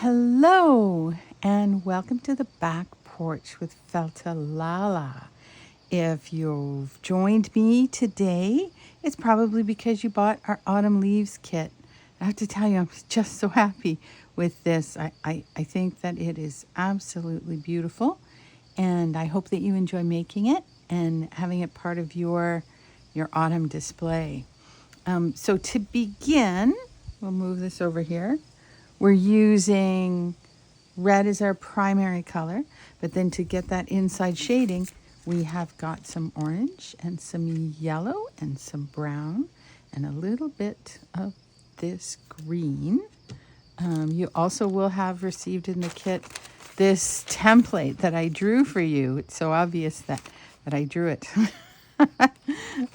Hello, and welcome to the back porch with Feltalala. If you've joined me today, it's probably because you bought our autumn leaves kit. I have to tell you, I'm just so happy with this. I think that it is absolutely beautiful, and I hope that you enjoy making it and having it part of your autumn display. So to begin, we'll move this over here. We're using red as our primary color, but then to get that inside shading, we have got some orange and some yellow and some brown and a little bit of this green. You also will have received in the kit this template that I drew for you. It's so obvious that I drew it.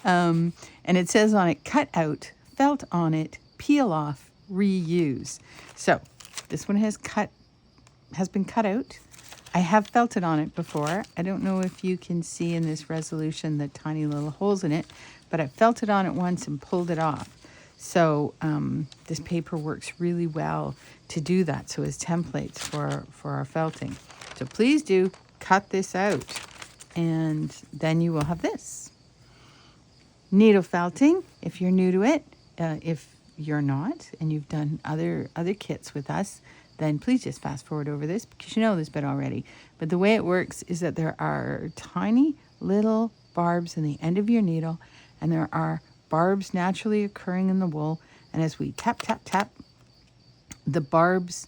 And it says on it, cut out, felt on it, peel off, reuse. So this one has been cut out. I have felted on it before. I don't know if you can see in this resolution the tiny little holes in it, but I felted on it once and pulled it off. So this paper works really well to do that. So as templates for our felting. So please do cut this out, and then you will have this. Needle felting, if you're new to it. If you're not and you've done other kits with us, then please just fast forward over this because you know this bit already. But the way it works is that there are tiny little barbs in the end of your needle, and there are barbs naturally occurring in the wool. And as we tap, tap, tap, the barbs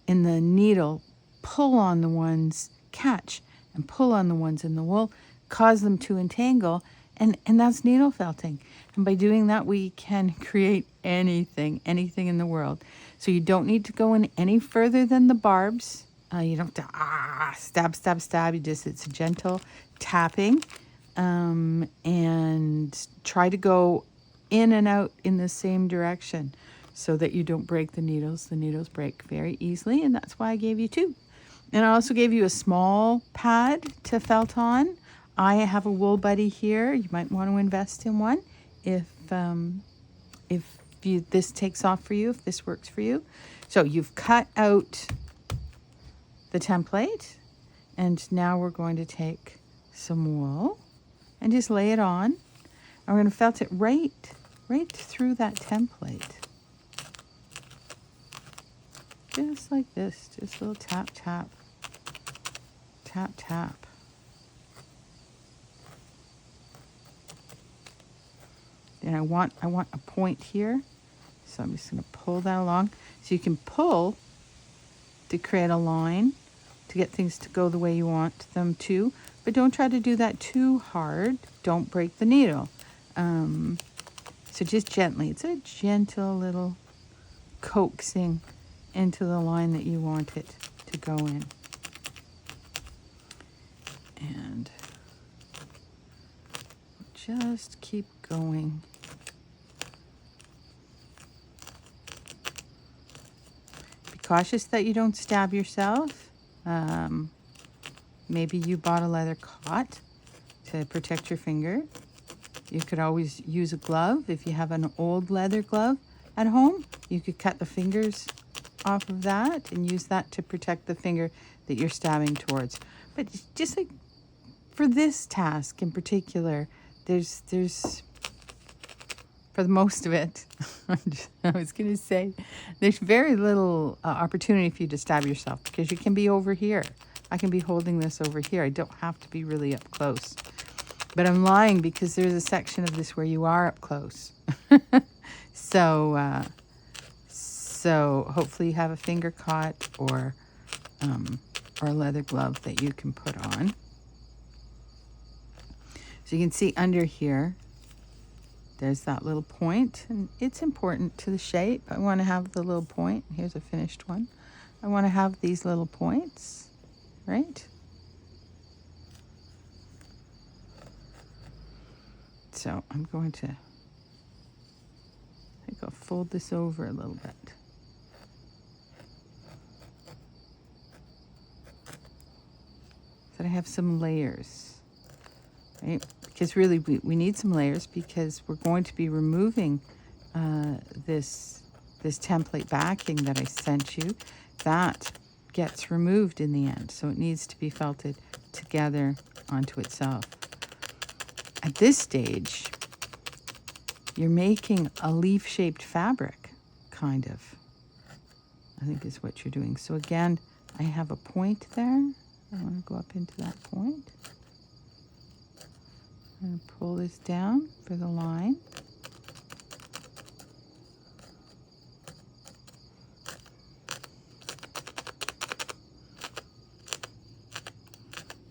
in the needle pull on the ones, catch and pull on the ones in the wool, cause them to entangle, and that's needle felting. And by doing that, we can create anything in the world. So you don't need to go in any further than the barbs. You don't have to stab, stab, stab. It's a gentle tapping, and try to go in and out in the same direction so that you don't break the needles. The needles break very easily, and that's why I gave you two. And I also gave you a small pad to felt on. I have a Wool Buddy here. You might want to invest in one if this takes off for you, if this works for you. So you've cut out the template, and now we're going to take some wool and just lay it on. And we're going to felt it right through that template. Just like this, just a little tap, tap, tap, tap. And I want a point here, so I'm just going to pull that along. So you can pull to create a line to get things to go the way you want them to, but don't try to do that too hard. Don't break the needle. So just gently. It's a gentle little coaxing into the line that you want it to go in. And just keep going. Be cautious that you don't stab yourself. Maybe you bought a leather cot to protect your finger. You could always use a glove. If you have an old leather glove at home, you could cut the fingers off of that and use that to protect the finger that you're stabbing towards. But just like for this task in particular, there's for the most of it, I was going to say, there's very little opportunity for you to stab yourself because you can be over here. I can be holding this over here. I don't have to be really up close. But I'm lying because there's a section of this where you are up close. So hopefully you have a finger cot or a leather glove that you can put on. So you can see under here, there's that little point, and it's important to the shape. I want to have the little point. Here's a finished one. I want to have these little points, right? So I'm going to, I think I'll fold this over a little bit. So that I have some layers, right? Because really we need some layers because we're going to be removing this template backing that I sent you that gets removed in the end. So it needs to be felted together onto itself. At this stage, you're making a leaf-shaped fabric, kind of, I think is what you're doing. So again, I have a point there. I want to go up into that point. I'm going to pull this down for the line.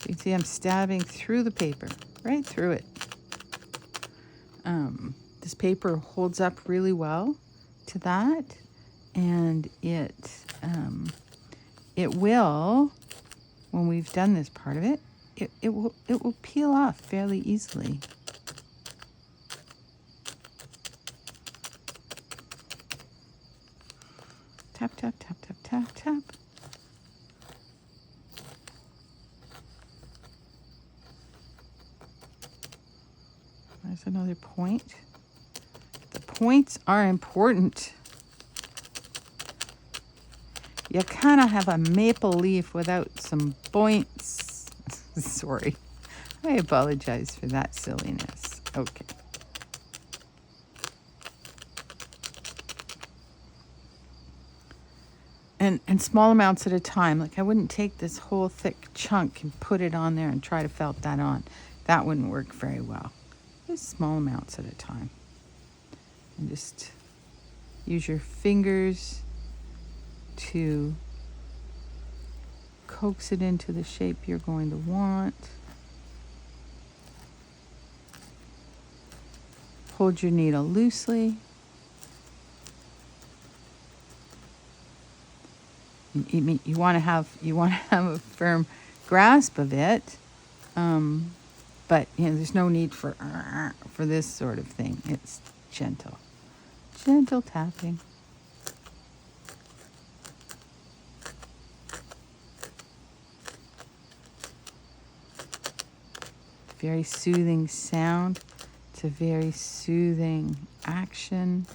You can see I'm stabbing through the paper, right through it. This paper holds up really well to that, and it will, when we've done this part of it, it will peel off fairly easily. Tap, tap, tap, tap, tap, tap. There's another point. The points are important. You kind of have a maple leaf without some points. Sorry. I apologize for that silliness. Okay. And small amounts at a time. Like, I wouldn't take this whole thick chunk and put it on there and try to felt that on. That wouldn't work very well. Just small amounts at a time. And just use your fingers to coax it into the shape you're going to want. Hold your needle loosely. You want to have a firm grasp of it, but there's no need for this sort of thing. It's gentle tapping. Very soothing sound. It's a very soothing action.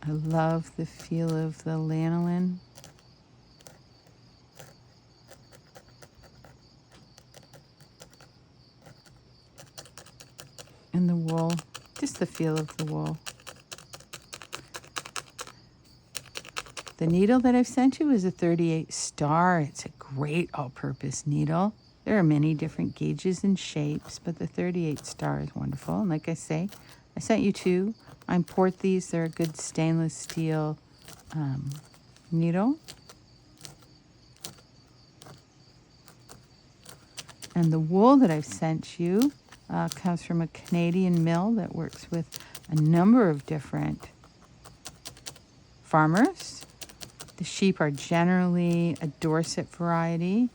I love the feel of the lanolin. And the wool, just the feel of the wool. The needle that I've sent you is a 38 star. It's a great all-purpose needle. There are many different gauges and shapes, but the 38 star is wonderful. And like I say, I sent you two. I import these. They're a good stainless steel needle. And the wool that I've sent you comes from a Canadian mill that works with a number of different farmers. The sheep are generally a Dorset variety.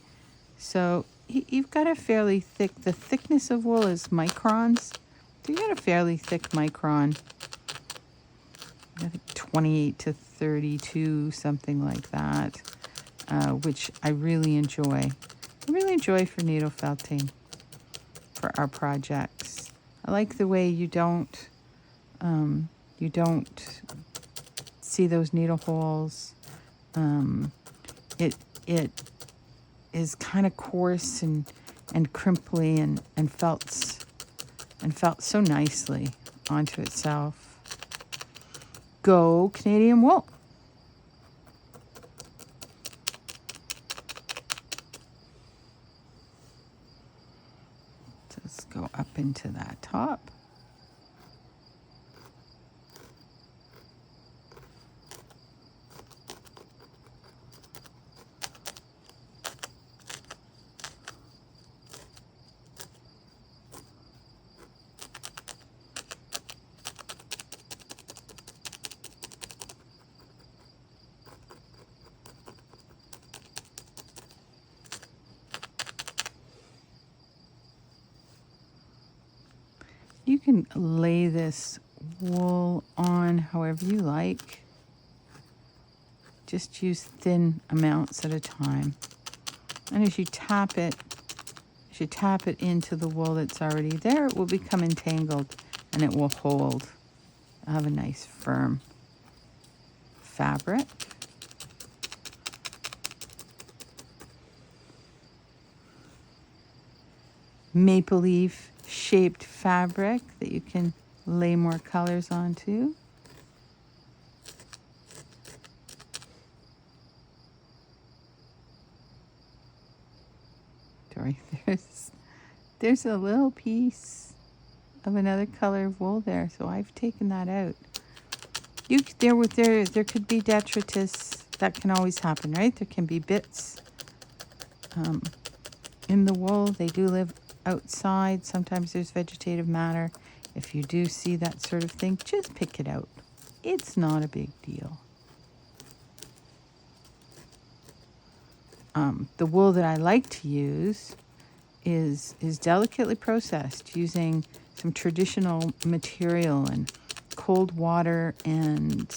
So you've got a fairly thick, the thickness of wool is microns. So you got a fairly thick micron. I think 28 to 32, something like that, which I really enjoy. I really enjoy for needle felting for our projects. I like the way you don't see those needle holes. It is kind of coarse and crimply and felt so nicely onto itself. Go Canadian wool. Just go up into that top. You can lay this wool on however you like. Just use thin amounts at a time. And as you tap it into the wool that's already there, it will become entangled and it will hold. I'll have a nice firm fabric. maple leaf shaped fabric that you can lay more colors onto. Dory, there's a little piece of another color of wool there, so I've taken that out. There could be detritus. That can always happen, right? There can be bits in the wool. They do live outside. Sometimes there's vegetative matter. If you do see that sort of thing, just pick it out. It's not a big deal. The wool that I like to use is delicately processed using some traditional material and cold water, and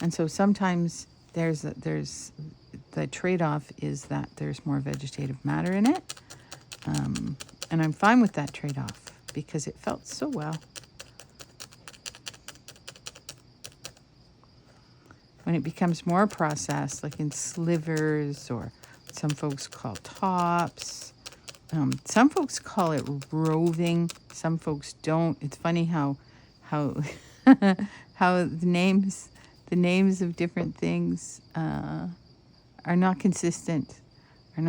so sometimes there's the trade-off is that there's more vegetative matter in it, and I'm fine with that trade-off because it felt so well. When it becomes more processed, like in slivers, or some folks call tops, some folks call it roving, some folks don't. It's funny how how the names of different things are not consistent in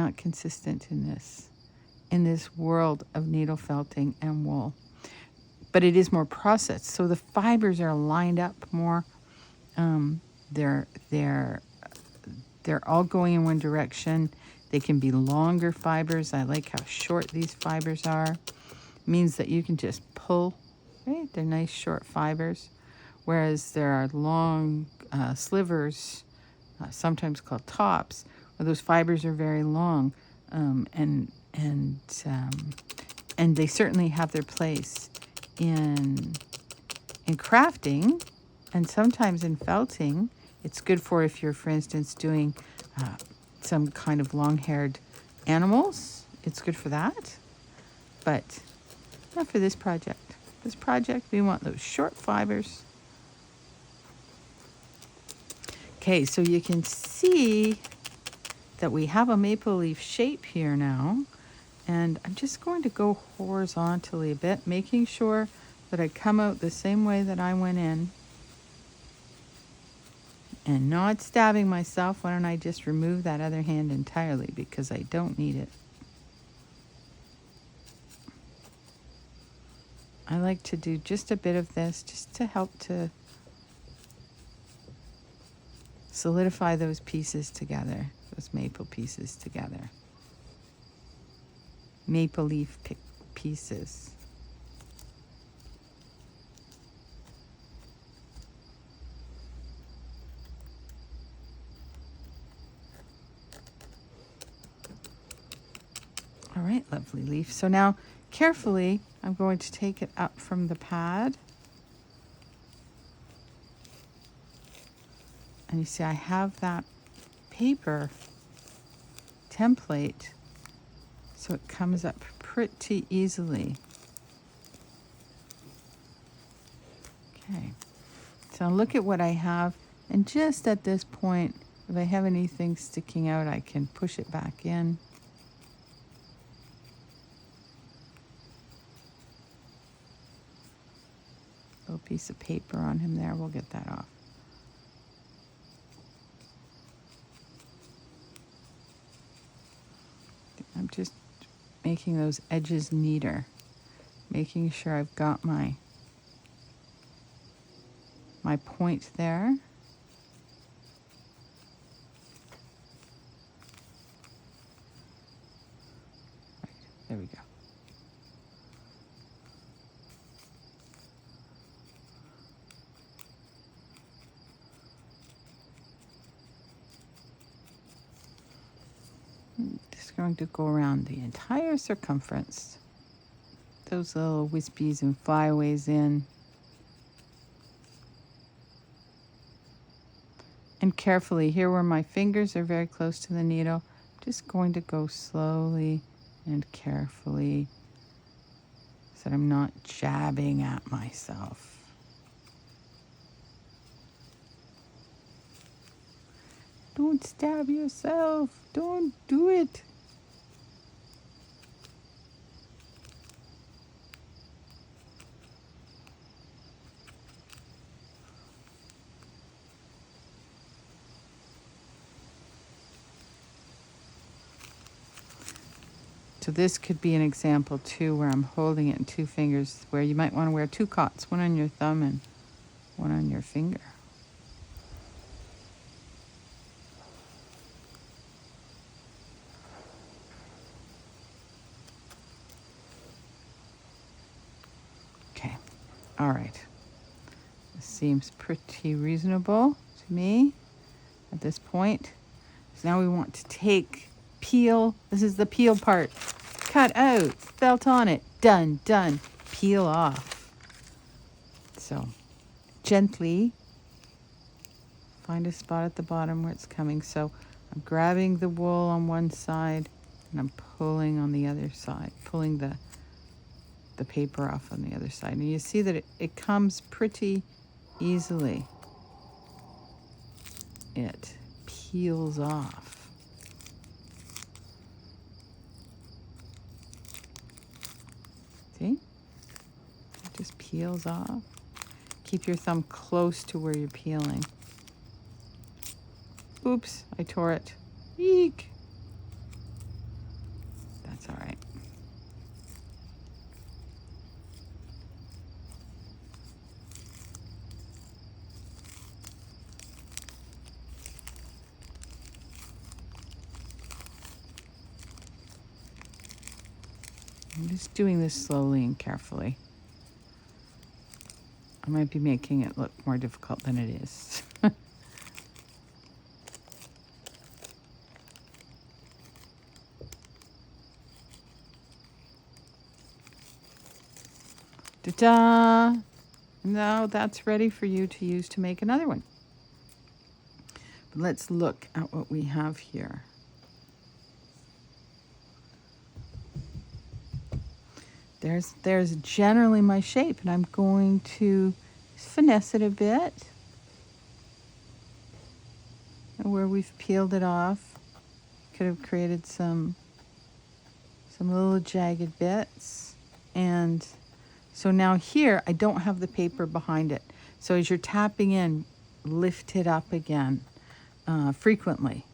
this world of needle felting and wool. But it is more processed, so the fibers are lined up more. They're all going in one direction. They can be longer fibers. I like how short these fibers are. It means that you can just pull, right? They're nice short fibers. Whereas there are long slivers, sometimes called tops, where those fibers are very long, and they certainly have their place in crafting, and sometimes in felting. It's good for if you're, for instance, doing some kind of long-haired animals. It's good for that, but not for this project. This project, we want those short fibers. Okay, so you can see that we have a maple leaf shape here now, and I'm just going to go horizontally a bit, making sure that I come out the same way that I went in. And not stabbing myself. Why don't I just remove that other hand entirely, because I don't need it. I like to do just a bit of this just to help to solidify those pieces together, those maple pieces together. Maple leaf pieces. All right, lovely leaf. So now, carefully, I'm going to take it up from the pad. And you see, I have that paper template, so it comes up pretty easily. Okay, so look at what I have. And just at this point, if I have anything sticking out, I can push it back in. Little piece of paper on him there, we'll get that off. I'm just making those edges neater, making sure I've got my point there. Right, there we go. Just going to go around the entire circumference. Those little wispies and flyaways in. And carefully, here where my fingers are very close to the needle, I'm just going to go slowly and carefully so that I'm not jabbing at myself. Don't stab yourself. Don't do it. So this could be an example too, where I'm holding it in two fingers, where you might want to wear two cots, one on your thumb and one on your finger. Okay, all right. This seems pretty reasonable to me at this point. So now we want to peel. This is the peel part. Cut out, felt on it, done, peel off. So gently find a spot at the bottom where it's coming. So I'm grabbing the wool on one side and I'm pulling on the other side, pulling the paper off on the other side. And you see that it comes pretty easily. It peels off. See? It just peels off. Keep your thumb close to where you're peeling. Oops, I tore it. Eek. That's all right. I'm just doing this slowly and carefully. I might be making it look more difficult than it is. Ta-da! Now that's ready for you to use to make another one. But let's look at what we have here. There's generally my shape, and I'm going to finesse it a bit. And where we've peeled it off, could have created some little jagged bits. And so now here, I don't have the paper behind it. So as you're tapping in, lift it up again frequently.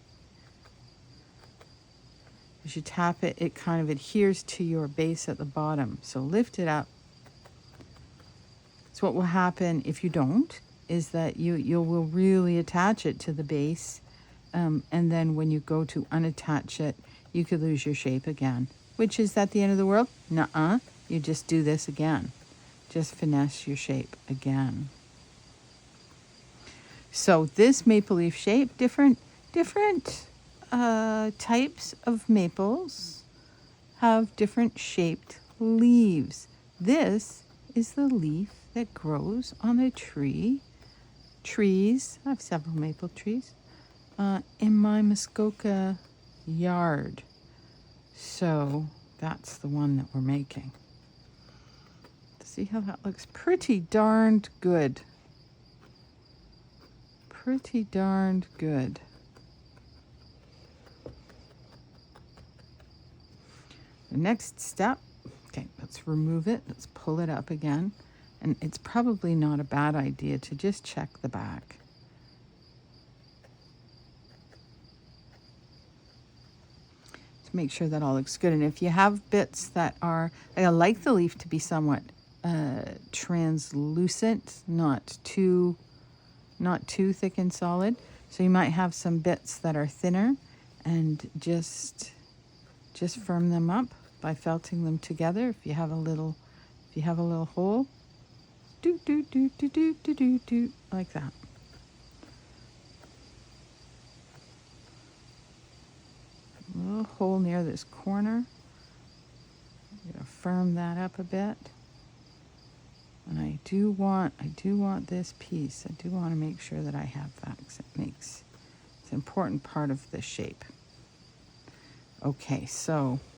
As you tap it, it kind of adheres to your base at the bottom. So lift it up. So what will happen if you don't is that you will really attach it to the base. And then when you go to unattach it, you could lose your shape again. Which is that the end of the world? Nuh-uh. You just do this again. Just finesse your shape again. So this maple leaf shape, different types of maples have different shaped leaves. This is the leaf that grows on a tree. Trees, I have several maple trees in my Muskoka yard. So that's the one that we're making. See how that looks? Pretty darned good. Pretty darned good. The next step, okay, let's remove it. Let's pull it up again. And it's probably not a bad idea to just check the back. To make sure that all looks good. And if you have bits that are, I like the leaf to be somewhat translucent, not too thick and solid. So you might have some bits that are thinner, and just firm them up by felting them together. If you have a little hole, do like that. A little hole near this corner. I'm gonna firm that up a bit. And I do want this piece. I do want to make sure that I have that, because it's an important part of the shape. Okay, so